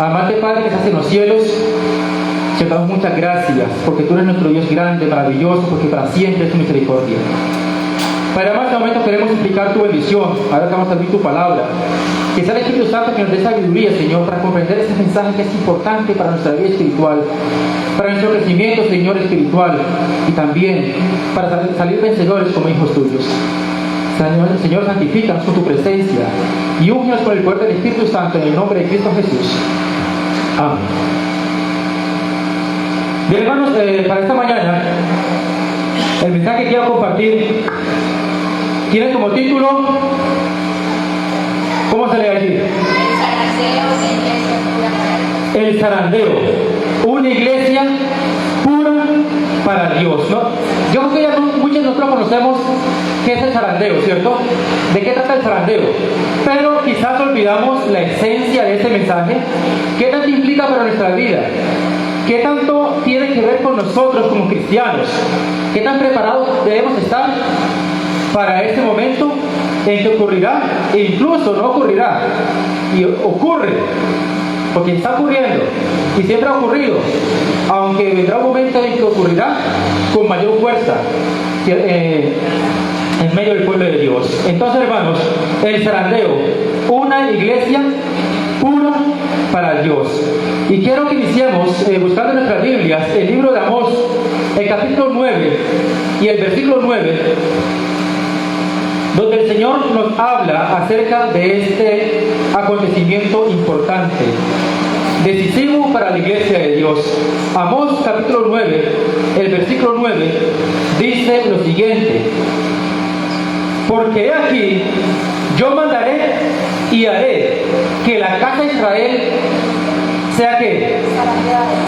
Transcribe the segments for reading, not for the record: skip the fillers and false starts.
Amante Padre que estás en los cielos, te damos muchas gracias, porque tú eres nuestro Dios grande, maravilloso, porque para siempre es tu misericordia. Para más momento queremos explicar tu bendición, ahora que vamos a abrir tu palabra. Que sea el Espíritu Santo que nos dé sabiduría, Señor, para comprender ese mensaje que es importante para nuestra vida espiritual, para nuestro crecimiento, Señor, espiritual, y también para salir vencedores como hijos tuyos. Señor, santifícanos con tu presencia y úngenos con el poder del Espíritu Santo en el nombre de Cristo Jesús. Amén. Bien, hermanos, para esta mañana, el mensaje que quiero compartir tiene como título, ¿cómo se lee allí? El zarandeo, una iglesia pura para Dios, ¿no? Yo creo que ya muchos de nosotros conocemos qué es el zarandeo, ¿cierto? ¿De qué trata el zarandeo? Pero quizás olvidamos la esencia de este mensaje. ¿Qué tanto implica para nuestra vida? ¿Qué tanto tiene que ver con nosotros como cristianos? ¿Qué tan preparados debemos estar para este momento en que ocurrirá? E incluso no ocurrirá, y ocurre, porque está ocurriendo y siempre ha ocurrido, aunque vendrá un momento en que ocurrirá con mayor fuerza en medio del pueblo de Dios. Entonces, hermanos, el zarandeo, una iglesia pura para Dios. Y quiero que iniciemos buscando en nuestras Biblias el libro de Amós, el capítulo 9 y el versículo 9, donde el Señor nos habla acerca de este acontecimiento importante, decisivo para la iglesia de Dios. Amós capítulo 9, el versículo 9, dice lo siguiente: porque he aquí, yo mandaré y haré que la casa de Israel sea que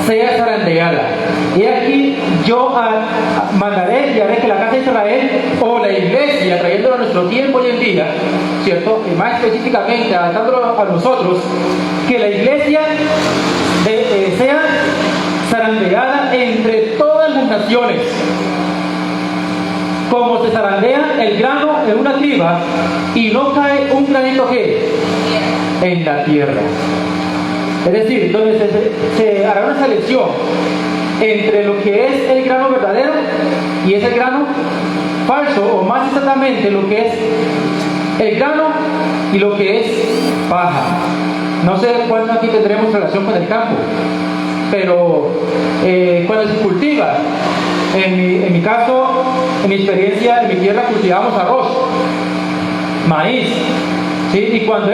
sea zarandeada. Y aquí yo mandaré y haré que la casa de Israel, o la iglesia, trayéndolo a nuestro tiempo hoy en día, ¿cierto? Y más específicamente adaptándolo a nosotros, que la iglesia sea zarandeada entre todas las naciones, como se zarandea el grano en una criba y no cae un granito que en la tierra. Es decir, donde se hará una selección entre lo que es el grano verdadero y es el grano falso, o más exactamente lo que es el grano y lo que es paja. No sé cuánto aquí tendremos relación con el campo, pero cuando se cultiva, en mi caso, en mi experiencia, en mi tierra cultivamos arroz, maíz, ¿sí? Y cuando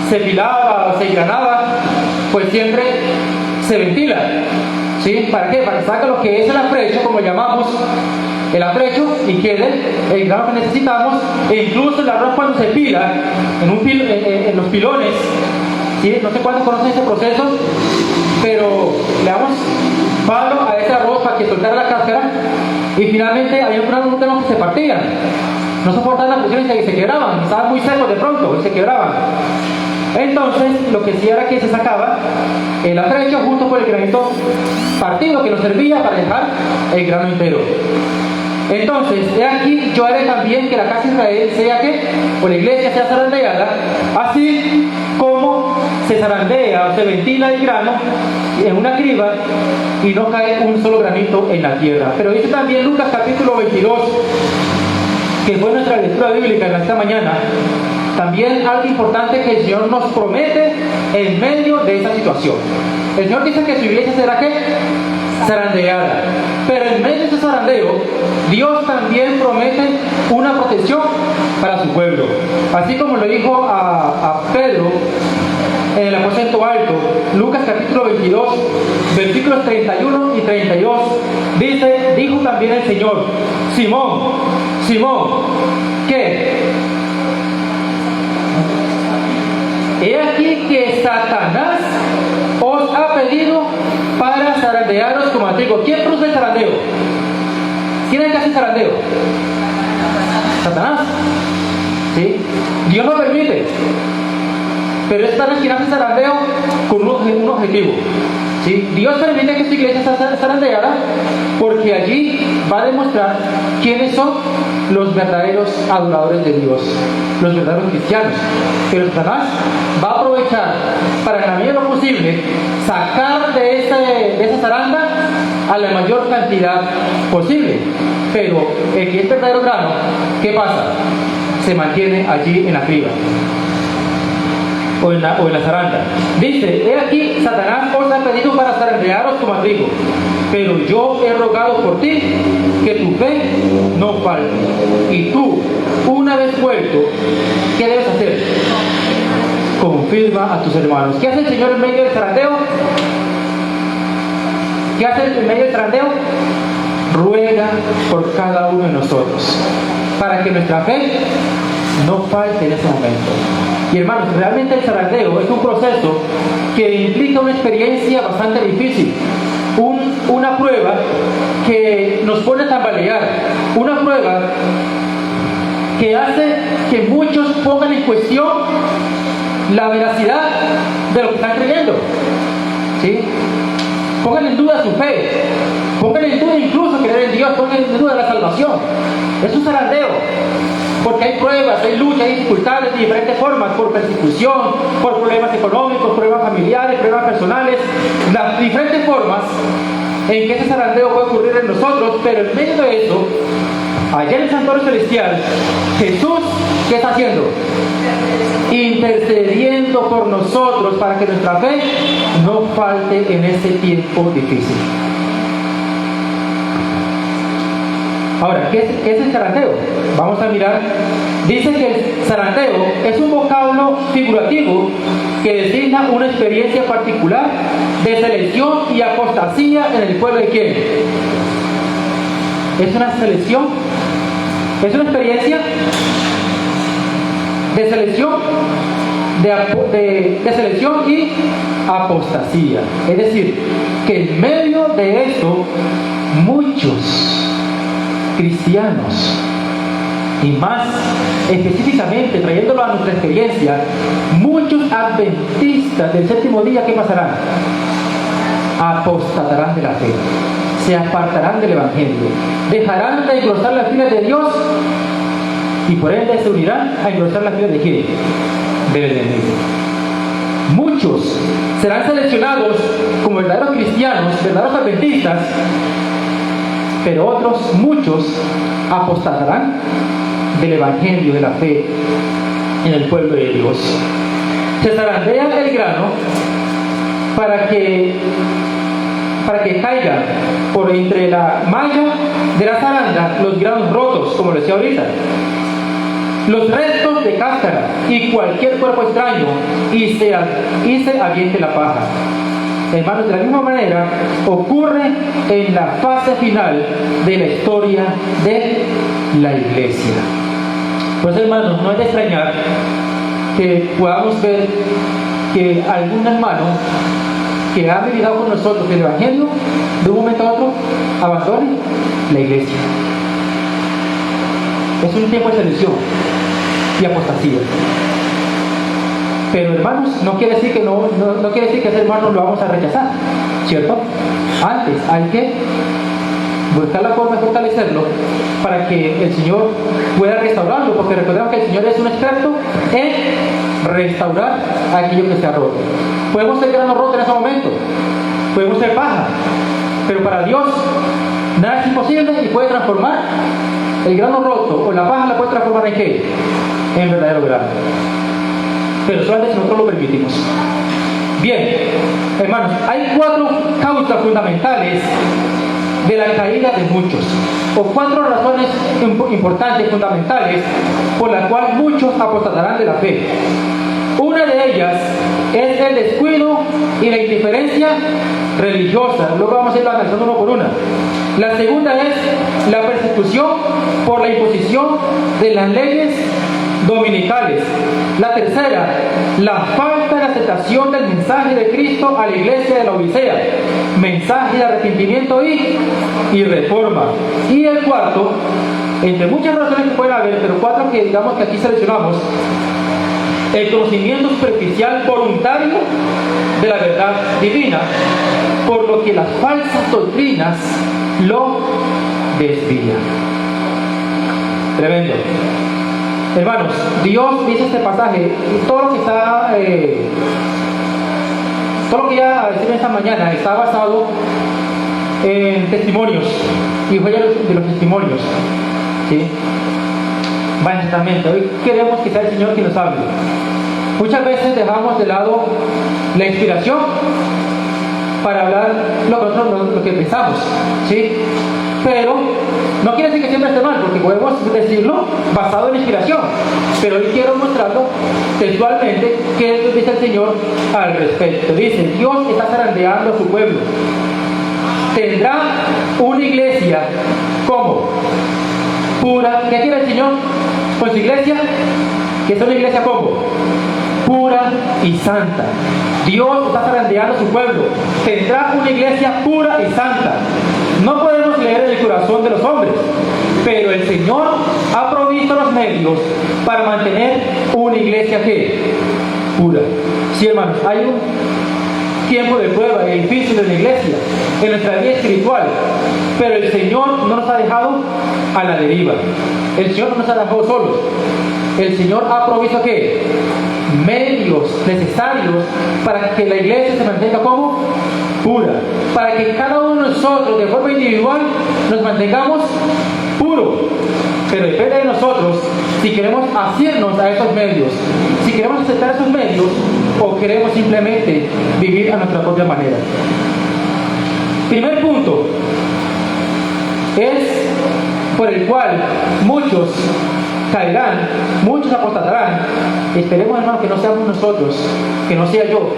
se pilaba o se granaba, pues siempre se ventila, ¿sí? ¿Para qué? Para que saque lo que es el afrecho, como llamamos el afrecho, y quede el grano que necesitamos. E incluso el arroz, cuando se pila en los pilones, ¿sí? No sé cuántos conocen ese proceso, pero le damos palo a ese arroz para que soltara la cáscara, y finalmente había unos granos que se partían, no soportaban la presión y se quebraban, estaban muy secos de pronto y se quebraban. Entonces lo que hacía era que se sacaba el afrecho junto con el granito partido, que nos servía para dejar el grano entero. Entonces, he aquí, yo haré también que la casa de Israel sea que, o la iglesia sea zarandeada, así como se zarandea o se ventila el grano en una criba y no cae un solo granito en la tierra. Pero dice también Lucas capítulo 22, que fue nuestra lectura bíblica en esta mañana, también algo importante que el Señor nos promete en medio de esa situación. El Señor dice que su iglesia será ¿qué? Zarandeada. Pero en medio de ese zarandeo, Dios también promete una protección para su pueblo. Así como lo dijo a Pedro en el aposento alto, Lucas capítulo 22, versículos 31 y 32, dijo también el Señor: Simón, Simón, ¿qué? He aquí que Satanás os ha pedido para zarandearos como a trigo. ¿Quién produce el zarandeo? ¿Quién es el que hace el zarandeo? Satanás. ¿Sí? Dios no permite. Pero es Satanás quien hace zarandeo con un objetivo. ¿Sí? Dios permite que esta iglesia sea zarandeada porque allí va a demostrar quiénes son los verdaderos adoradores de Dios, los verdaderos cristianos. Pero Satanás va a aprovechar para, en la medida de lo posible, sacar de esa zaranda a la mayor cantidad posible. Pero el que es verdadero grano, ¿qué pasa? Se mantiene allí en la criba o en la zaranda. Dice: he aquí, Satanás os ha pedido para zarandearos como a trigo, pero yo he rogado por ti que tu fe no falte. Y tú, una vez vuelto, ¿qué debes hacer? Confirma a tus hermanos. ¿Qué hace el Señor en medio del zarandeo? ¿Qué hace en medio del zarandeo? Ruega por cada uno de nosotros, para que nuestra fe no falte en ese momento. Y hermanos, realmente el zarandeo es un proceso que implica una experiencia bastante difícil, una prueba que nos pone a tambalear, una prueba que hace que muchos pongan en cuestión la veracidad de lo que están creyendo, ¿sí? Pongan en duda su fe, pongan en duda incluso creer en Dios, pongan en duda la salvación. Es un zarandeo, porque hay pruebas, hay luchas, hay dificultades de diferentes formas, por persecución, por problemas económicos, problemas familiares, problemas personales, las diferentes formas en que ese zarandeo puede ocurrir en nosotros. Pero en medio de eso, allá en el santuario celestial, Jesús, ¿qué está haciendo? Intercediendo por nosotros para que nuestra fe no falte en ese tiempo difícil. Ahora, ¿qué es el zarandeo? Vamos a mirar. Dice que el zarandeo es un vocablo figurativo que designa una experiencia particular de selección y apostasía en el pueblo de ¿quién? Es una selección, es una experiencia de selección, de selección y apostasía. Es decir, que en medio de esto, muchos cristianos, y más específicamente trayéndolo a nuestra experiencia, muchos adventistas del séptimo día, ¿qué pasarán? Apostatarán de la fe, se apartarán del evangelio, dejarán de engrosar las filas de Dios y por ende se unirán a engrosar las filas de ¿quién? Del enemigo. Muchos serán seleccionados como verdaderos cristianos, verdaderos adventistas, pero otros, muchos, apostatarán del evangelio, de la fe en el pueblo de Dios. Se zarandea el grano para que caigan por entre la malla de la zaranda los granos rotos, como lo decía ahorita, los restos de cáscara y cualquier cuerpo extraño, y se aviente la paja. Hermanos, de la misma manera ocurre en la fase final de la historia de la iglesia. Pues hermanos, no es de extrañar que podamos ver que algún hermano que ha vivido con nosotros el evangelio, de un momento a otro abandone la iglesia. Es un tiempo de selección y apostasía. Pero hermanos, no quiere decir que no quiere decir que ese hermano lo vamos a rechazar, ¿cierto? Antes hay que buscar la forma de fortalecerlo para que el Señor pueda restaurarlo, porque recordemos que el Señor es un experto en restaurar aquello que se ha roto. Podemos ser grano roto en ese momento, podemos ser paja, pero para Dios nada es imposible y puede transformar el grano roto o la paja, la puede transformar en ¿qué? En verdadero grano. Pero solamente si nosotros lo permitimos. Bien, hermanos, hay 4 causas fundamentales de la caída de muchos, o 4 razones importantes, fundamentales, por las cuales muchos apostatarán de la fe. Una de ellas es el descuido y la indiferencia religiosa. Luego vamos a ir analizando uno por una. La segunda es la persecución por la imposición de las leyes dominicales. La tercera, la falta de aceptación del mensaje de Cristo a la iglesia de la Odisea, mensaje de arrepentimiento y reforma. Y el cuarto, entre muchas razones que pueden haber, pero 4 que digamos que aquí seleccionamos, el conocimiento superficial voluntario de la verdad divina, por lo que las falsas doctrinas lo desvían. Tremendo. Hermanos, Dios dice este pasaje, y todo lo que voy a decir esta mañana está basado en testimonios y joyas de los testimonios, ¿sí? Va en tratamiento. Hoy queremos que sea el Señor quien nos hable. Muchas veces dejamos de lado la inspiración para hablar lo que pensamos, ¿sí? Pero no quiere decir que siempre esté mal, porque podemos decirlo basado en la inspiración. Pero hoy quiero mostrarlo textualmente qué dice el Señor al respecto. Dice: Dios está zarandeando a su pueblo. Tendrá una iglesia como pura. ¿Qué quiere el Señor con su iglesia? Que es una iglesia como pura y santa. Dios está zarandeando a su pueblo. Tendrá una iglesia pura y santa. No podemos leer en el corazón de los hombres, pero el Señor ha provisto los medios para mantener una iglesia que pura. Sí, hermanos, hay un tiempo de prueba y difícil en la iglesia, en nuestra vida espiritual, pero el Señor no nos ha dejado a la deriva. El Señor no nos ha dejado solos. El Señor ha provisto ¿qué? Medios necesarios para que la iglesia se mantenga como pura, para que cada uno de nosotros de forma individual nos mantengamos puros. Pero depende de nosotros si queremos asirnos a esos medios, si queremos aceptar esos medios o queremos simplemente vivir a nuestra propia manera. Primer punto es por el cual muchos caerán, muchos apostatarán. Esperemos, hermanos, que no seamos nosotros, que no sea yo,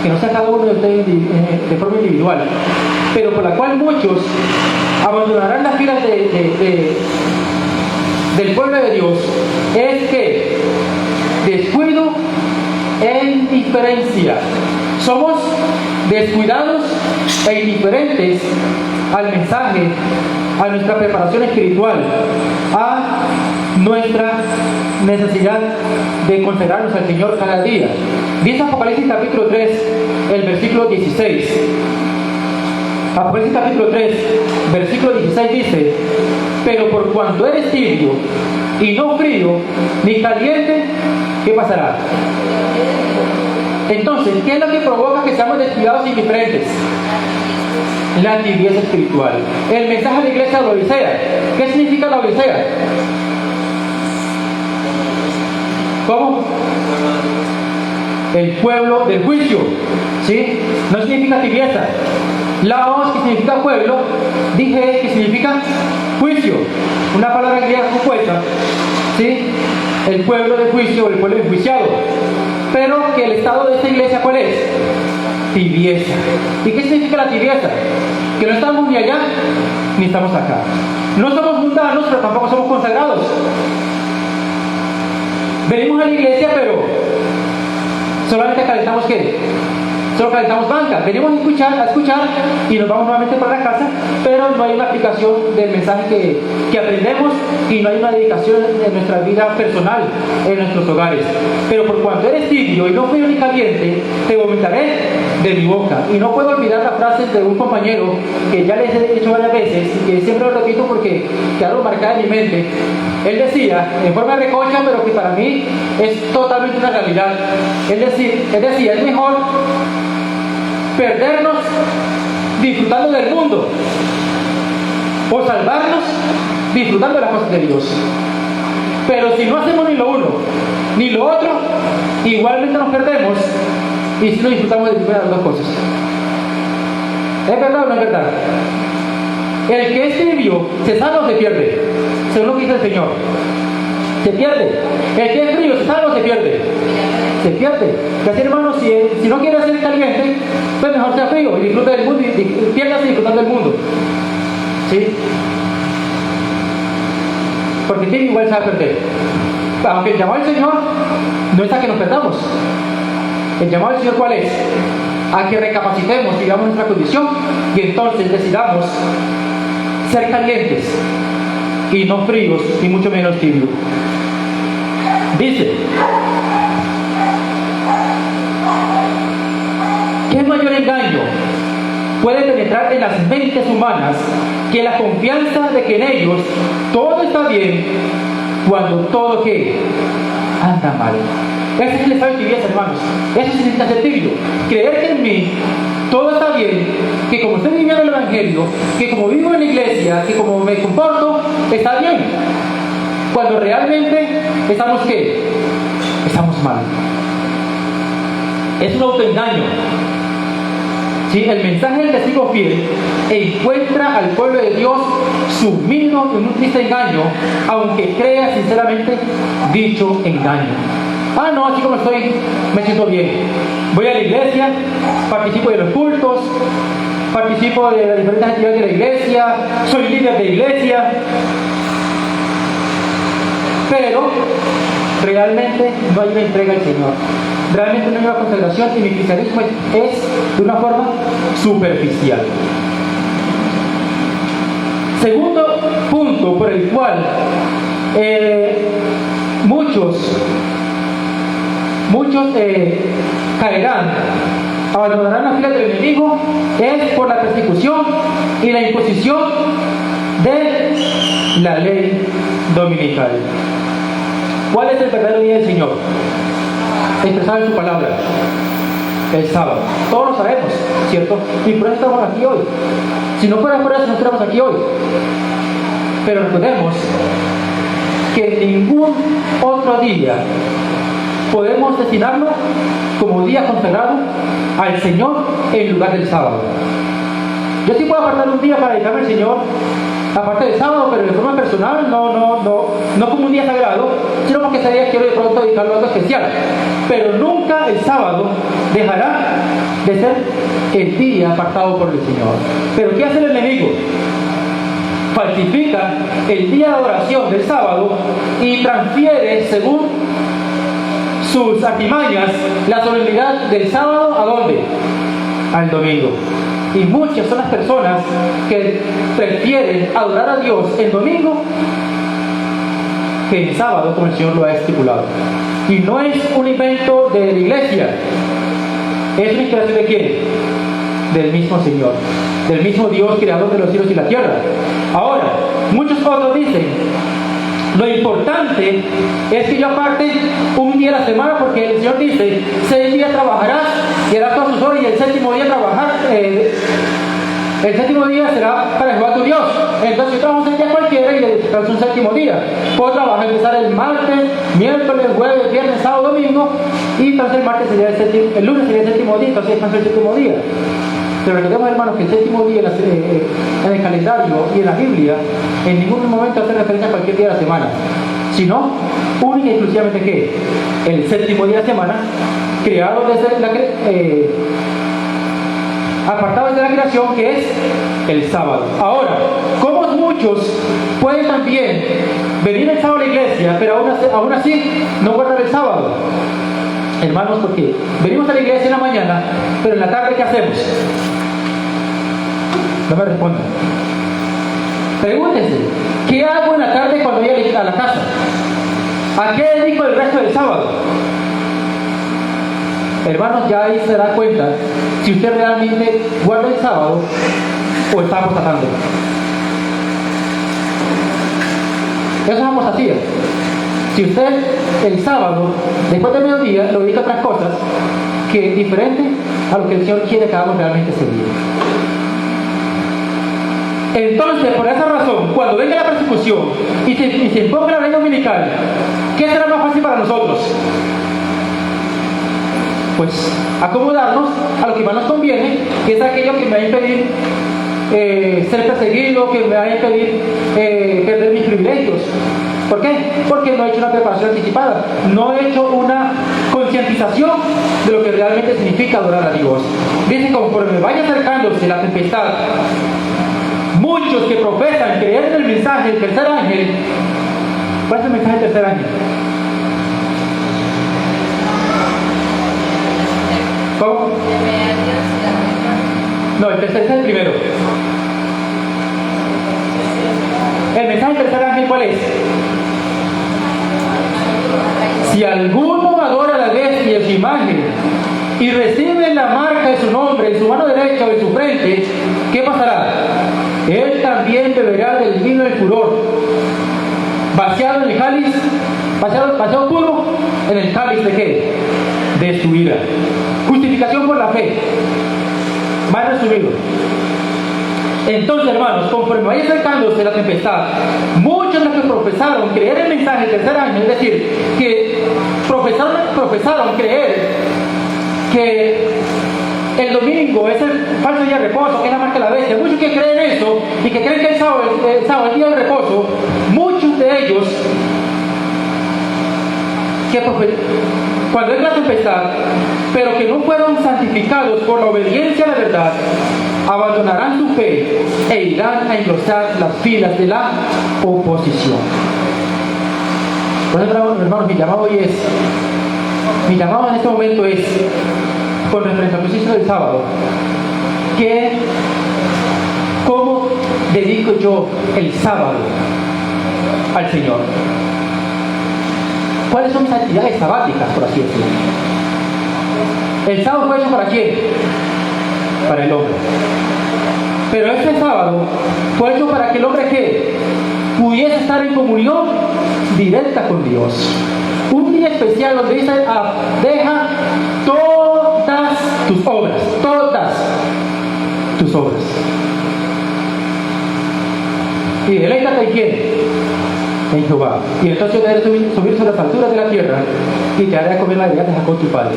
que no sea cada uno de ustedes de forma individual, pero por la cual muchos abandonarán las filas del pueblo de Dios, es que descuido e indiferencia. Somos descuidados e indiferentes al mensaje, a nuestra preparación espiritual, a nuestra necesidad de consagrarnos al Señor cada día. Dice Apocalipsis capítulo 3, el versículo 16. Apocalipsis capítulo 3, versículo 16 dice: pero por cuanto eres tibio y no frío ni caliente, ¿qué pasará? Entonces, ¿qué es lo que provoca que seamos descuidados e indiferentes? La tibieza espiritual. El mensaje de la iglesia de la Odisea. ¿Qué significa la Odisea? ¿Cómo? El pueblo del juicio, ¿sí? No significa tibieza. Laos, que significa pueblo, dije que significa juicio, una palabra griega compuesta, ¿sí? El pueblo de juicio, el pueblo enjuiciado. Pero que el estado de esta iglesia, ¿cuál es? Tibieza. ¿Y qué significa la tibieza? Que no estamos ni allá ni estamos acá. No somos mundanos, pero tampoco somos consagrados. Venimos a la iglesia, pero solamente calentamos ¿qué? Solo calentamos banca. Venimos a escuchar y nos vamos nuevamente para la casa, pero no hay una aplicación del mensaje que aprendemos y no hay una dedicación en nuestra vida personal, en nuestros hogares. Pero por cuanto eres tibio y no frío ni caliente, te vomitaré de mi boca. Y no puedo olvidar la frase de un compañero que ya les he dicho varias veces y que siempre lo repito porque quedaron marcada en mi mente. Él decía, en forma de recocha, pero que para mí es totalmente una realidad. Él decía, es mejor perdernos disfrutando del mundo o salvarnos disfrutando de las cosas de Dios. Pero si no hacemos ni lo uno ni lo otro, igualmente nos perdemos y si no disfrutamos de las dos cosas. ¿Es verdad o no es verdad? El que es tibio se salva o se pierde, según lo que dice el Señor. Se pierde. El que es frío se salva o se pierde. Se pierde. Así, hermano, si no quiere ser caliente, pues mejor sea frío y disfrute del mundo y piérdase disfrutando del mundo. ¿Sí? Porque tibio igual se va a perder. Aunque el llamado del Señor no es a que nos perdamos. El llamado del Señor, ¿cuál es? A que recapacitemos, digamos, nuestra condición y entonces decidamos ser calientes y no fríos y mucho menos tibios. Dice, engaño puede penetrar en las mentes humanas que la confianza de que en ellos todo está bien cuando todo que anda mal. Ese es el estado de tibieza, hermanos. Eso es inaceptable. Creer que en mí todo está bien, que como estoy viviendo el Evangelio, que como vivo en la iglesia, que como me comporto, está bien. Cuando realmente estamos ¿qué? Estamos mal. Es un autoengaño. ¿Sí? El mensaje del testigo fiel encuentra al pueblo de Dios sumido en un triste engaño, aunque crea sinceramente dicho engaño. Ah, no, así como estoy, me siento bien. Voy a la iglesia, participo de los cultos, participo de las diferentes actividades de la iglesia, soy líder de iglesia, pero realmente no hay una entrega al Señor. Realmente no hay una consagración y mi cristianismo es de una forma superficial. Segundo punto por el cual muchos caerán, abandonarán las filas del enemigo, es por la persecución y la imposición de la ley dominical. ¿Cuál es el verdadero día del Señor? Expresado en su palabra, el sábado. Todos lo sabemos, ¿cierto? Y por eso estamos aquí hoy. Si no fuera por eso, no estaríamos aquí hoy. Pero recordemos que ningún otro día podemos destinarlo como día consagrado al Señor en lugar del sábado. Yo sí puedo apartar un día para dedicarme al Señor, aparte del sábado, pero de forma personal, no como un día sagrado, sino porque ese día quiero de pronto dedicarlo a algo especial. Pero nunca el sábado dejará de ser el día apartado por el Señor. Pero ¿qué hace el enemigo? Falsifica el día de adoración del sábado y transfiere, según sus artimañas, la solemnidad del sábado ¿a dónde? Al domingo. Y muchas son las personas que prefieren adorar a Dios el domingo que el sábado, como el Señor lo ha estipulado. Y no es un invento de la iglesia, es una inspiración de ¿quién? Del mismo Señor, del mismo Dios creador de los cielos y la tierra. Ahora, muchos otros dicen, lo importante es que yo aparte un día a la semana, porque el Señor dice, 6 días trabajarás y harás todas sus horas, y el séptimo día trabajar, el séptimo día será para Jehová tu Dios. Entonces yo trabajo un día cualquiera y le descanso un séptimo día. Puedo trabajar, empezar el martes, miércoles, jueves, viernes, sábado, domingo, y entonces el martes sería el lunes sería el séptimo día, entonces descanso el séptimo día. Pero recordemos, hermanos, que el séptimo día en el calendario y en la Biblia en ningún momento hace referencia a cualquier día de la semana, sino única y exclusivamente ¿qué? El séptimo día de la semana, creado desde apartado desde la creación, que es el sábado. Ahora, como muchos pueden también venir el sábado a la iglesia, pero aún así no guardar el sábado? Hermanos, porque venimos a la iglesia en la mañana, pero en la tarde ¿qué hacemos? No me respondan. Pregúntense, ¿qué hago en la tarde cuando voy a la casa? ¿A qué dedico el resto del sábado? Hermanos, ya ahí se da cuenta si usted realmente guarda el sábado o está apostatando. Eso es apostasía. Si usted el sábado, después del mediodía, lo dedica a otras cosas que es diferente a lo que el Señor quiere que hagamos realmente ese día. Entonces, por esa razón, cuando venga la persecución y se imponga la ley dominical, ¿qué será más fácil para nosotros? Pues acomodarnos a lo que más nos conviene, que es aquello que me va a impedir ser perseguido, que me va a impedir perder mis privilegios. ¿Por qué? Porque no he hecho una preparación anticipada, no he hecho una concientización de lo que realmente significa adorar a Dios. Dice, conforme vaya acercándose la tempestad, muchos que profesan creer en el mensaje del tercer ángel. ¿Cuál es el mensaje del tercer ángel? ¿Cómo? No, el tercer es el primero. El mensaje del tercer ángel, ¿cuál es? Si alguno adora a la bestia y a su imagen y recibe la marca de su nombre en su mano derecha o en su frente, ¿qué pasará? Él también beberá del vino del furor, vaciado en el cáliz, vaciado puro en el cáliz de ¿qué? De su ira. Justificación por la fe. Más resumido. Entonces, hermanos, conforme vaya acercándose la tempestad, muchos de los que profesaron creer el mensaje del tercer año, es decir, que profesaron creer que el domingo es el falso día de reposo, que es la marca de la bestia, muchos que creen eso y que creen que el sábado es el día de reposo, muchos de ellos que cuando es la tempestad, pero que no fueron santificados por la obediencia a la verdad, abandonarán su fe e irán a engrosar las filas de la oposición. Por eso, hermanos, mi llamado en este momento es, con referencia al ejercicio del sábado, ¿cómo dedico yo el sábado al Señor? ¿Cuáles son mis actividades sabáticas, por así decirlo? El sábado fue hecho ¿para quién? Para el hombre. Pero este sábado fue hecho para que el hombre ¿qué? Pudiese estar en comunión directa con Dios. Un día especial donde dice, deja todas tus obras, y deleítate en quién, en Jehová. Y entonces yo te haré subir sobre las alturas de la tierra y te haré comer la heredad de Jacob tu padre.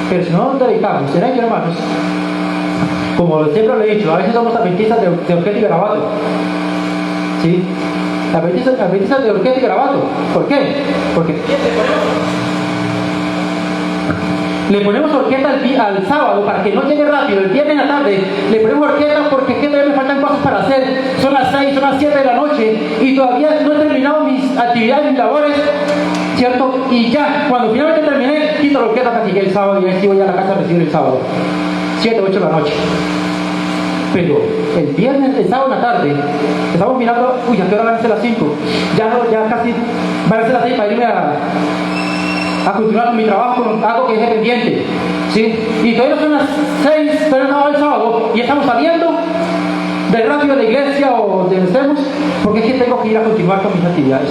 Pero si no nos dedicamos, ¿será que, hermanos? Como siempre lo he dicho, a veces somos adventistas de objeto y garabato. ¿Sí? Adventistas de objeto y garabato. ¿Por qué? Porque le ponemos horqueta al sábado para que no llegue rápido. El viernes en la tarde le ponemos horqueta porque ¿qué me faltan cosas para hacer? Son las 6, son las 7 de la noche y todavía no he terminado mis actividades, mis labores, ¿cierto? Y ya, cuando finalmente terminé, quito la horqueta para que llegue el sábado y así voy a la casa a recibir el sábado. 7, 8 de la noche. Pero el viernes, el sábado en la tarde, estamos mirando, ¿a qué hora van a ser las 5? Ya casi van a ser las 6 para irme a continuar con mi trabajo, con algo que es pendiente, ¿sí? Y todavía no son las 6, todavía no es el sábado, y estamos saliendo del rápido de la iglesia o de donde estemos, porque es que tengo que ir a continuar con mis actividades.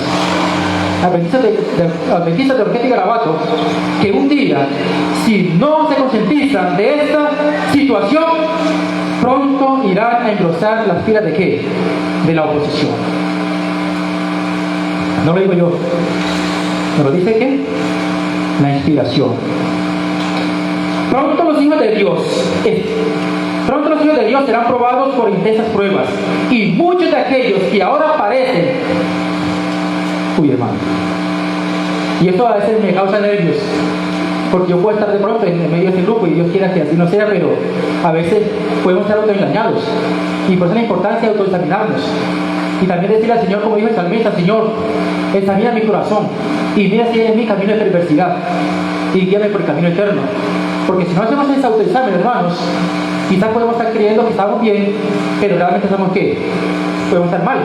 Adventistas de Orquesta y Garabato, que un día, si no se concientizan de esta situación, pronto irán a engrosar las filas de ¿qué? De la oposición. No lo digo yo, me lo dice ¿qué? La inspiración. Pronto los hijos de Dios serán probados por intensas pruebas, y muchos de aquellos que ahora parecen, hermano, y esto a veces me causa nervios, porque yo puedo estar de pronto en medio de este grupo y Dios quiera que así no sea, pero a veces podemos estar autoengañados, y por eso la importancia de autoexaminarnos y también decirle al Señor, como dijo el salmista: Señor, examina mi corazón y mira si hay en mí camino de perversidad y guíame por el camino eterno. Porque si no hacemos ese autoexamen, hermanos, quizás podemos estar creyendo que estamos bien, pero realmente sabemos que podemos estar mal.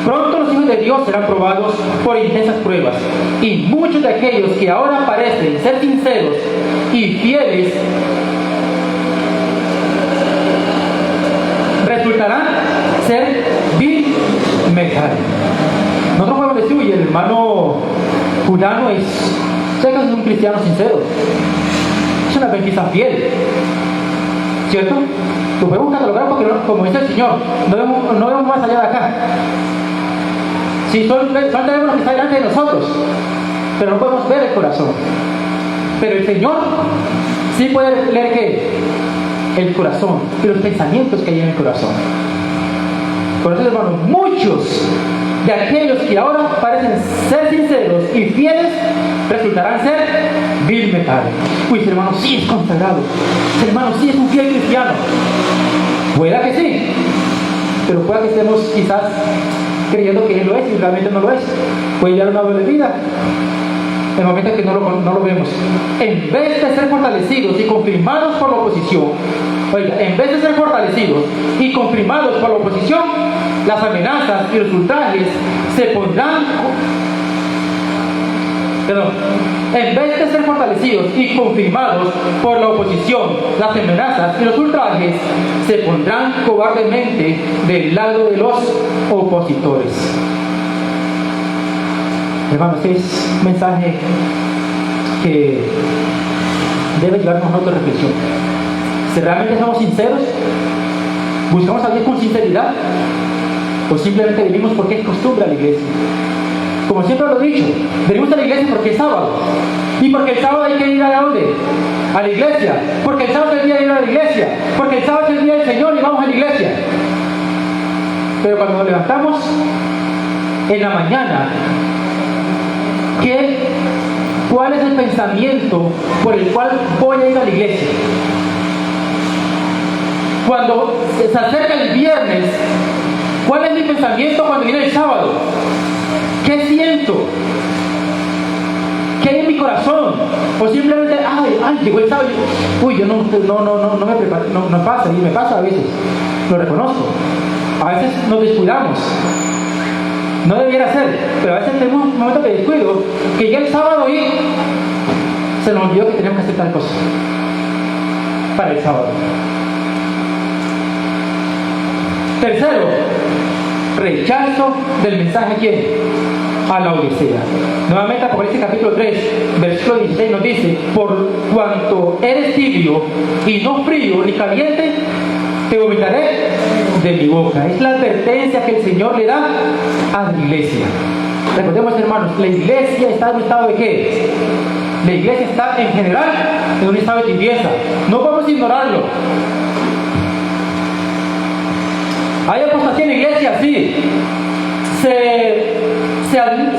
Pronto los hijos de Dios serán probados por intensas pruebas, y muchos de aquellos que ahora parecen ser sinceros y fieles resultarán ser vil metal. Nosotros podemos decir: uy, el hermano fulano sé que es un cristiano sincero, es una adventista fiel, ¿cierto? Lo podemos catalogar porque, como dice el Señor, no vemos más allá de acá. Sí, son teléfonos que están delante de nosotros, pero no podemos ver el corazón. Pero el Señor sí puede leer ¿qué? El corazón y los pensamientos que hay en el corazón. Por eso, hermanos, muchos de aquellos que ahora parecen ser sinceros y fieles resultarán ser vil metal. Uy, ese hermano sí es consagrado, ese hermano sí es un fiel cristiano. Pueda que sí, pero pueda que estemos quizás creyendo que él lo es y realmente no lo es. Puede llevar una doble vida en el momento en que no lo vemos. En vez de ser fortalecidos y confirmados por la oposición, en vez de ser fortalecidos y confirmados por la oposición, las amenazas y los ultrajes se pondrán. En vez de ser fortalecidos fortalecidos y confirmados por la oposición, las amenazas y los ultrajes, se pondrán cobardemente del lado de los opositores. Hermanos, es un mensaje que debe llevarnos a otra reflexión. Si realmente somos sinceros, buscamos a Dios con sinceridad, o simplemente vivimos porque es costumbre a la iglesia. Como siempre lo he dicho, venimos a la iglesia porque es sábado. Y porque el sábado hay que ir ¿a dónde? A la iglesia. Porque el sábado es el día de ir a la iglesia. Porque el sábado es el día del Señor y vamos a la iglesia. Pero cuando nos levantamos en la mañana, ¿cuál es el pensamiento por el cual voy a ir a la iglesia? Cuando se acerca el viernes, ¿cuál es mi pensamiento cuando viene el sábado? ¿Qué siento? ¿Qué hay en mi corazón? O simplemente, llegó el sábado, yo no me preparo, no pasa, y me pasa a veces, lo reconozco. A veces nos descuidamos. No debiera ser, pero a veces tenemos un momento de descuido, que llega el sábado y se nos olvidó que teníamos que hacer tal cosa para el sábado. Tercero, rechazo del mensaje ¿a quién? A la Odisea. Nuevamente Apocalipsis capítulo 3, versículo 16 nos dice: por cuanto eres tibio y no frío ni caliente, te vomitaré de mi boca. Es la advertencia que el Señor le da a la iglesia. Recordemos, hermanos, la iglesia está en un estado de ¿qué? La iglesia está en general en un estado de tibieza. No podemos ignorarlo. Hay apostasía en la iglesia, sí. Se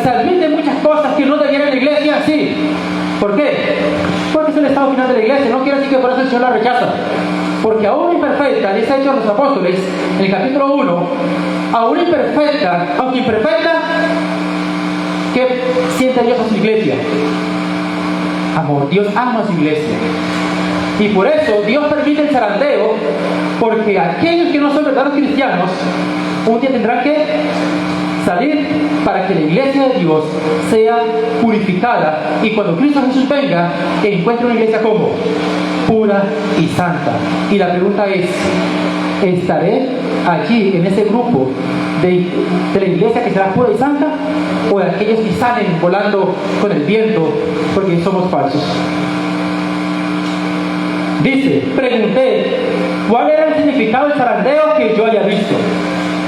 admiten muchas cosas que no debieran en la iglesia, sí. ¿Por qué? Porque es el estado final de la iglesia. No quiere decir que por eso el Señor la rechaza. Porque aún imperfecta, dice Hechos de los Apóstoles, en el capítulo 1, aún imperfecta, aunque imperfecta, ¿qué siente Dios a su iglesia? Amor. Dios ama a su iglesia. Y por eso Dios permite el zarandeo, porque aquellos que no son verdaderos cristianos, un día tendrán que salir para que la iglesia de Dios sea purificada, y cuando Cristo Jesús venga, encuentre una iglesia como pura y santa. Y la pregunta es: ¿estaré allí en ese grupo de la iglesia que será pura y santa, o de aquellos que salen volando con el viento porque somos falsos? Dice: pregunté cuál era el significado del zarandeo que yo había visto,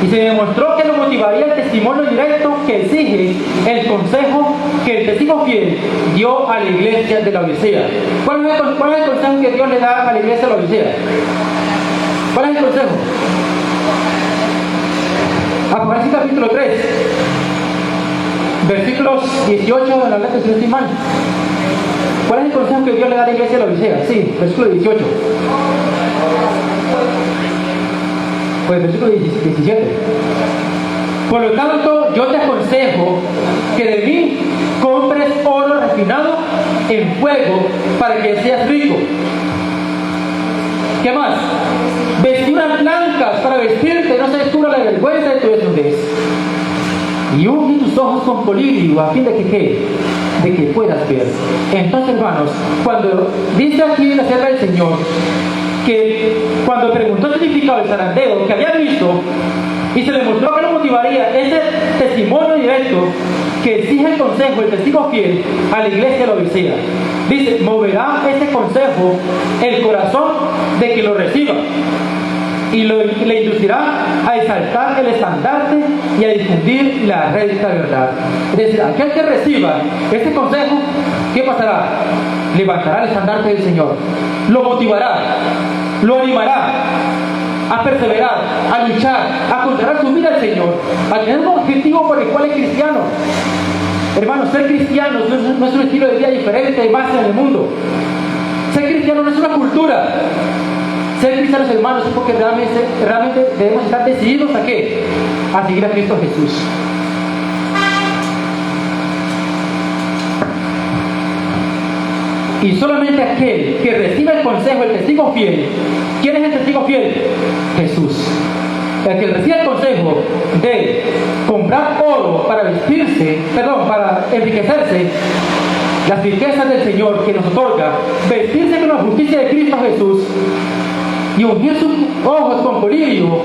y se me demostró que lo motivaría el testimonio directo que exige el consejo que el testigo fiel dio a la iglesia de la Odisea. ¿Cuál es el consejo que Dios le da a la iglesia de la Odisea? ¿Cuál es el consejo? Apocalipsis capítulo 3, versículos 18 de la letra, si no estoy mal. ¿Cuál es el consejo que Dios le da a la iglesia de la Odisea? Sí, versículo 18. Pues versículo 17. Por lo tanto, yo te aconsejo que de mí compres oro refinado en fuego para que seas rico. ¿Qué más? Vestiduras blancas para vestirte, no se descubra la vergüenza de tu desnudez. Y unge tus ojos con colirio a fin de que ¿qué? De que puedas ver. Entonces, hermanos, cuando dice aquí la sierva del Señor que cuando preguntó el significado del zarandeo que había visto, y se le mostró que lo motivaría ese testimonio directo que exige el consejo, el testigo fiel a la iglesia de la Odisea, dice: moverá ese consejo el corazón de que lo reciba, y le inducirá a exaltar el estandarte y a difundir la recta verdad. Es decir, aquel que reciba este consejo, ¿qué pasará? Levantará el estandarte del Señor, lo motivará, lo animará a perseverar, a luchar, a consagrar su vida al Señor, a tener un objetivo por el cual es cristiano. Hermanos, ser cristiano no es un estilo de vida diferente más en el mundo. Ser cristiano no es una cultura. Ser cristianos, hermanos, es porque realmente debemos estar decididos ¿a qué? A seguir a Cristo Jesús. Y solamente aquel que recibe el consejo, el testigo fiel. ¿Quién es el testigo fiel? Jesús. El que recibe el consejo de comprar oro para vestirse, para enriquecerse, las riquezas del Señor que nos otorga vestirse con la justicia de Cristo Jesús y ungir sus ojos con colirio,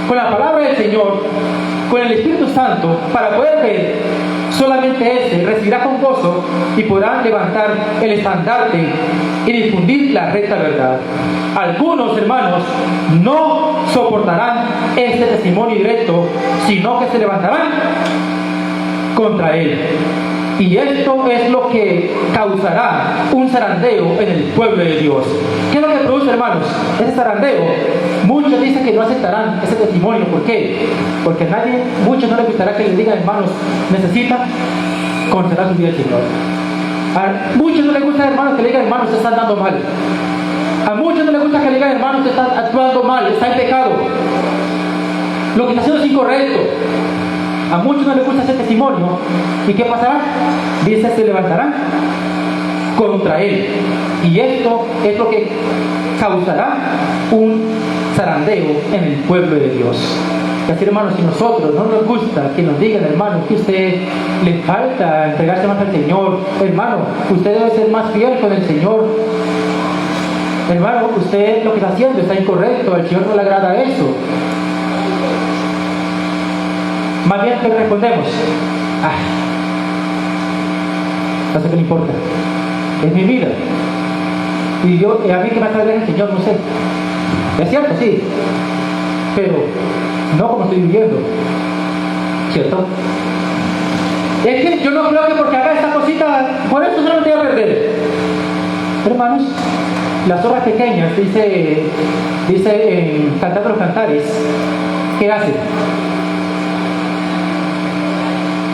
con la palabra del Señor, con el Espíritu Santo, para poder ver, solamente ese recibirá con gozo y podrá levantar el estandarte y difundir la recta verdad. Algunos, hermanos, no soportarán este testimonio directo, sino que se levantarán contra él. Y esto es lo que causará un zarandeo en el pueblo de Dios. ¿Qué es lo que produce, hermanos? Ese zarandeo. Muchos dicen que no aceptarán ese testimonio. ¿Por qué? Porque muchos no les gustará que les digan, hermanos, necesitan conservar su vida al Señor. A muchos no les gusta, hermanos, que le digan, hermanos, se están dando mal. A muchos no les gusta que le digan, hermanos, se están actuando mal, está en pecado. Lo que está haciendo es incorrecto. A muchos no les gusta ese testimonio. ¿Y qué pasará? Dice, se levantarán contra él. Y esto es lo que causará un zarandeo en el pueblo de Dios. Es decir, hermanos, si nosotros no nos gusta que nos digan, hermano, que usted le falta entregarse más al Señor, hermano, usted debe ser más fiel con el Señor, hermano, usted lo que está haciendo está incorrecto, al Señor no le agrada eso. Más bien, ¿qué respondemos? No sé qué le importa. Es mi vida. Y yo, a mí que me atrae el Señor, no sé. Es cierto, sí. Pero no como estoy viviendo. ¿Cierto? Es que yo no creo que porque haga esta cosita, por eso se lo voy a perder. Hermanos, las zorras pequeñas, dice en Cantando los Cantares, ¿qué hace?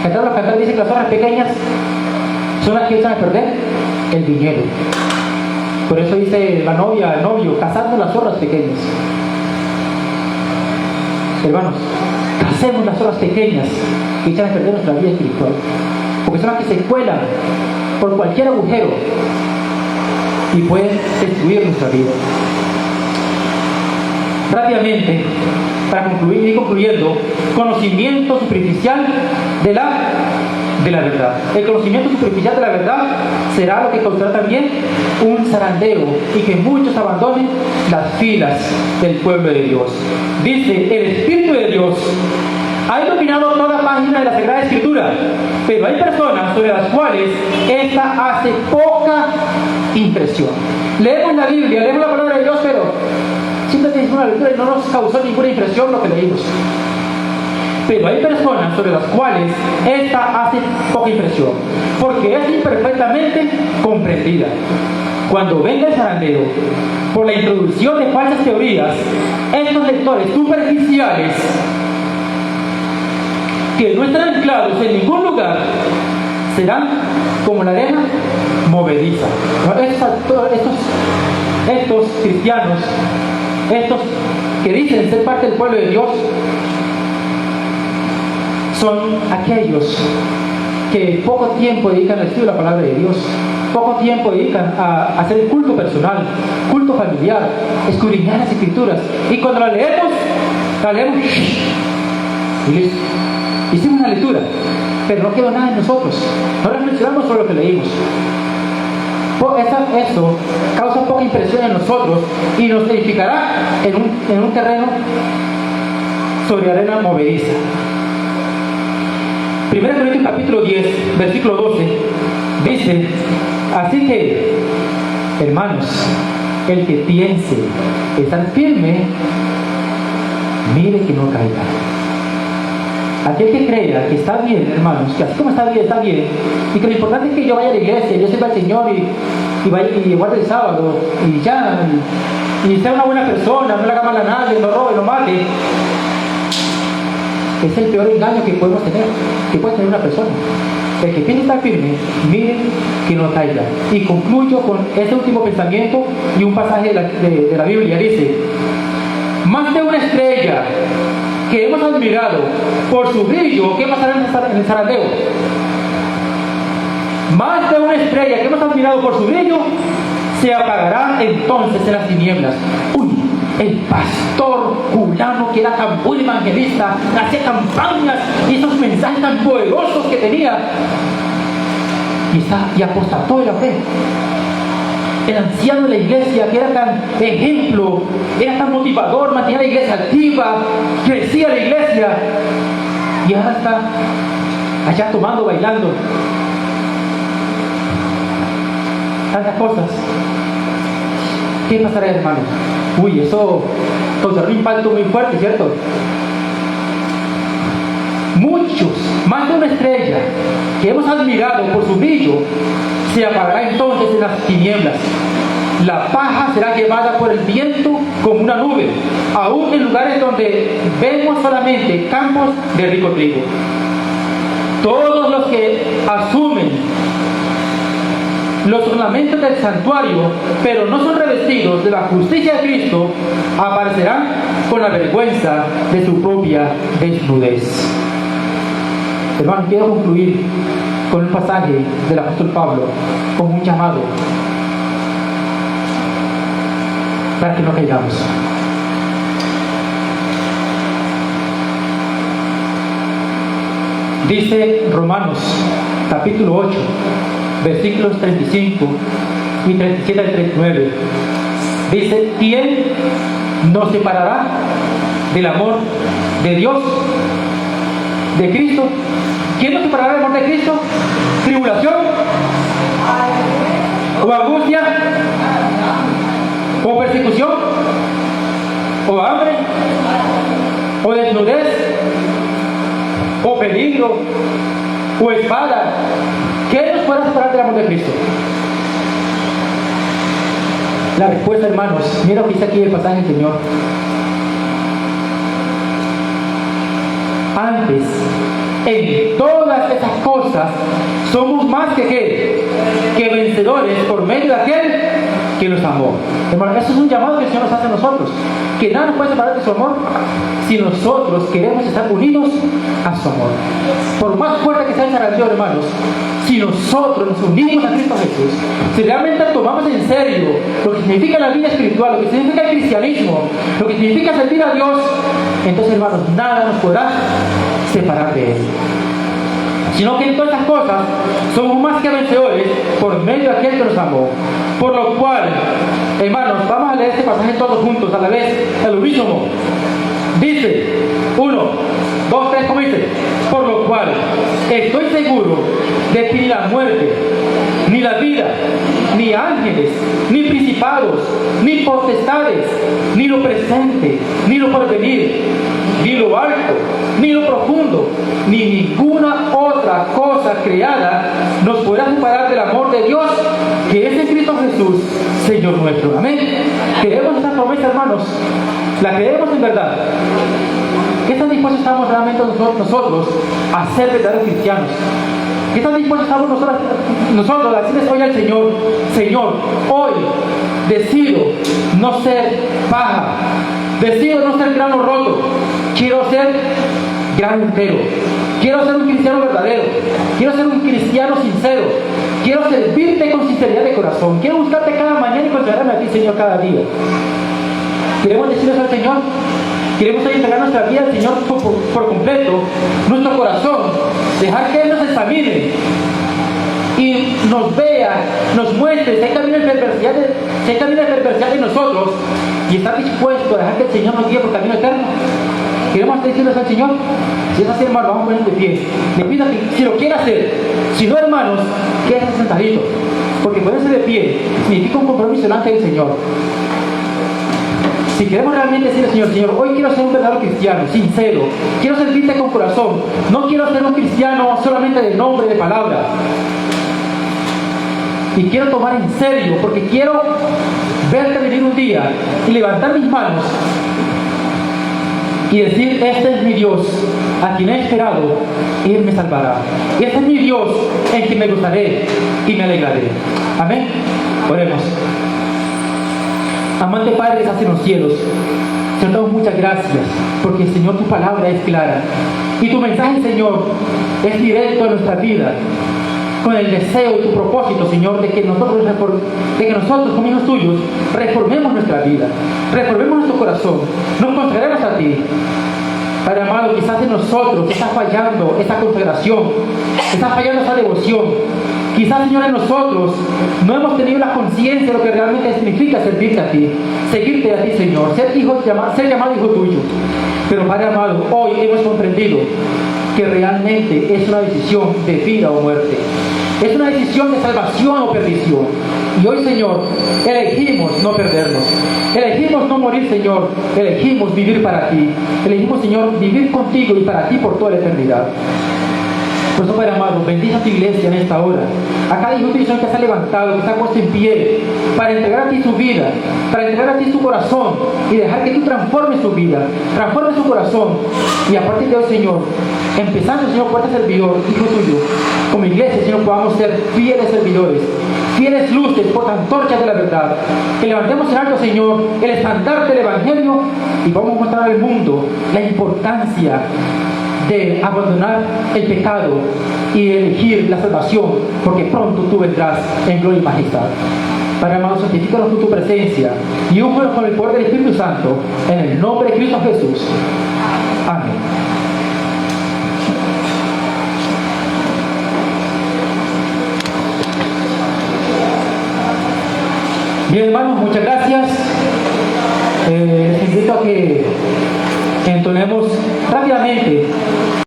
Cantando los Cantares dice que las zorras pequeñas son las que echan a perder el viñedo. Por eso dice la novia al novio, cazando las zorras pequeñas. Hermanos, cacemos las zorras pequeñas que echan a perder nuestra vida espiritual, porque son las que se cuelan por cualquier agujero y pueden destruir nuestra vida. Rápidamente, para concluir y concluyendo, conocimiento superficial de la verdad. El conocimiento superficial de la verdad será lo que causará también un zarandeo y que muchos abandonen las filas del pueblo de Dios. Dice, el Espíritu de Dios ha iluminado toda página de la Sagrada Escritura, pero hay personas sobre las cuales esta hace poca impresión. Leemos la Biblia, leemos la palabra de Dios, pero simplemente hicimos una lectura y no nos causó ninguna impresión lo que leímos. Pero hay personas sobre las cuales esta hace poca impresión, porque es imperfectamente comprendida. Cuando venga el zarandeo, por la introducción de falsas teorías, estos lectores superficiales, que no están anclados en ningún lugar, serán como la arena movediza. Estos cristianos, estos que dicen ser parte del pueblo de Dios, son aquellos que poco tiempo dedican al estudio de la palabra de Dios, poco tiempo dedican a hacer el culto personal, culto familiar, escudriñar las Escrituras, y cuando la leemos y listo. Hicimos una lectura, pero no quedó nada en nosotros, no reflexionamos sobre lo que leímos. Eso causa poca impresión en nosotros y nos edificará en un terreno sobre arena movediza. 1 Corintios capítulo 10, versículo 12, dice, así que, hermanos, el que piense estar firme, mire que no caiga. Aquel que crea que está bien, hermanos, que así como está bien, y que lo importante es que yo vaya a la iglesia, yo sirva al Señor y vaya y guarde el sábado, y ya, y sea una buena persona, no le haga mal a nadie, no robe, no mate. Es el peor engaño que podemos tener, que puede tener una persona. El que piensa estar firme, miren que no caiga. Y concluyo con este último pensamiento y un pasaje de la Biblia. Dice, más de una estrella que hemos admirado por su brillo, ¿qué pasará en el zarandeo? Más de una estrella que hemos admirado por su brillo se apagará entonces en las tinieblas. Uy, el pastor fulano que era tan buen evangelista, hacía campañas y esos mensajes tan poderosos que tenía, y apostató de la fe. El anciano de la iglesia, que era tan ejemplo, era tan motivador, mantenía la iglesia activa, crecía la iglesia, y ahora está allá tomando, bailando. Tantas cosas. ¿Qué pasará, hermanos? Uy, eso causará un impacto muy fuerte, ¿cierto? Muchos, más de una estrella que hemos admirado por su brillo, se apagará entonces en las tinieblas. La paja será llevada por el viento como una nube, aún en lugares donde vemos solamente campos de rico trigo. Todos los que asumen los ornamentos del santuario, pero no son revestidos de la justicia de Cristo, aparecerán con la vergüenza de su propia desnudez. Hermanos, quiero concluir con un pasaje del apóstol Pablo, con un llamado para que no caigamos. Dice Romanos capítulo 8, versículos 35 y 37 al 39. Dice: ¿quién nos separará del amor de Dios, de Cristo? ¿Quién nos separará del amor de Cristo? ¿Tribulación? ¿O angustia? ¿O persecución? ¿O hambre? ¿O desnudez? ¿O peligro? ¿O espada? ¿Qué nos puede separar del amor de Cristo? La respuesta, hermanos, mira lo que dice aquí el pasaje del Señor. Antes, en todas esas cosas, somos más que vencedores por medio de aquel que nos amó. Hermano, eso es un llamado que el Señor nos hace a nosotros, que nada nos puede separar de su amor si nosotros queremos estar unidos a su amor. Por más fuerte que sea esa relación, hermanos, si nosotros nos unimos a Cristo Jesús, si realmente tomamos en serio lo que significa la vida espiritual, lo que significa el cristianismo, lo que significa servir a Dios, entonces, hermanos, nada nos podrá separar de Él. Sino que en todas estas cosas somos más que vencedores por medio de aquel que nos amó. Por lo cual, hermanos, vamos a leer este pasaje todos juntos a la vez, el unísono. Dice, 1, 2, 3, ¿cómo dice? Por lo cual, estoy seguro de que ni la muerte, ni la vida, ni ángeles, ni principados, ni potestades, ni lo presente, ni lo porvenir, ni lo alto, ni lo profundo, ni ninguna otra cosa creada nos podrá separar del amor de Dios que es en Cristo Jesús, Señor nuestro. Amén. Queremos esta promesa, hermanos. La creemos en verdad. ¿Qué tan dispuestos estamos realmente nosotros a ser verdaderos cristianos? ¿Qué tan dispuestos estamos nosotros a decirles hoy al Señor: Señor, hoy decido no ser paja, decido no ser grano roto, quiero ser grano entero, quiero ser un cristiano verdadero, quiero ser un cristiano sincero, quiero servirte con sinceridad de corazón, quiero buscarte cada mañana y consagrarme a ti, Señor, cada día? Queremos decirles al Señor, queremos entregar nuestra vida al Señor por completo, nuestro corazón, dejar que Él nos examine y nos vea, nos muestre si hay camino de perversidad en nosotros, y estar dispuesto a dejar que el Señor nos guíe por camino eterno. Queremos decirles al Señor, si es así, hermano, vamos a poner de pie. Le pido que si lo quiere hacer, si no, hermanos, quédese sentadito, porque ponerse de pie significa un compromiso delante del Señor. Si queremos realmente decirle al Señor: Señor, hoy quiero ser un verdadero cristiano, sincero, quiero servirte con corazón, no quiero ser un cristiano solamente de nombre, de palabra, y quiero tomar en serio, porque quiero verte venir un día y levantar mis manos y decir: este es mi Dios, a quien he esperado, y Él me salvará. Y este es mi Dios, en quien me gozaré y me alegraré. Amén. Oremos. Amante Padre que estás en los cielos, Señor, damos muchas gracias, porque, Señor, tu palabra es clara y tu mensaje, Señor, es directo a nuestra vida, con el deseo y tu propósito, Señor, de que nosotros como hijos tuyos reformemos nuestra vida, reformemos nuestro corazón, nos consagremos a ti. Padre amado, quizás en nosotros está fallando esta consagración, está fallando esa devoción. Quizás, Señor, en nosotros no hemos tenido la conciencia de lo que realmente significa servirte a ti, seguirte a ti, Señor, ser llamado hijo tuyo. Pero, Padre amado, hoy hemos comprendido que realmente es una decisión de vida o muerte. Es una decisión de salvación o perdición. Y hoy, Señor, elegimos no perdernos. Elegimos no morir, Señor. Elegimos vivir para ti. Elegimos, Señor, vivir contigo y para ti por toda la eternidad. Por eso, Padre amado, bendice a tu iglesia en esta hora. A cada hijo tuyo, Señor, que se ha levantado, que se ha puesto en pie, para entregar a ti su vida, para entregar a ti su corazón y dejar que tú transformes su vida, transformes su corazón. Y a partir de hoy, Señor, empezando, Señor, por este servidor, hijo tuyo, como iglesia, Señor, podamos ser fieles servidores, fieles luces, portantorchas de la verdad. Que levantemos en alto, Señor, el estandarte del Evangelio y vamos a mostrar al mundo la importancia de abandonar el pecado y elegir la salvación, porque pronto tú vendrás en gloria y majestad. Padre amado, santifícanos con tu presencia y úngenos con el poder del Espíritu Santo, en el nombre de Cristo Jesús. Amén. Bien, hermanos, muchas gracias. Les invito a que entonemos rápidamente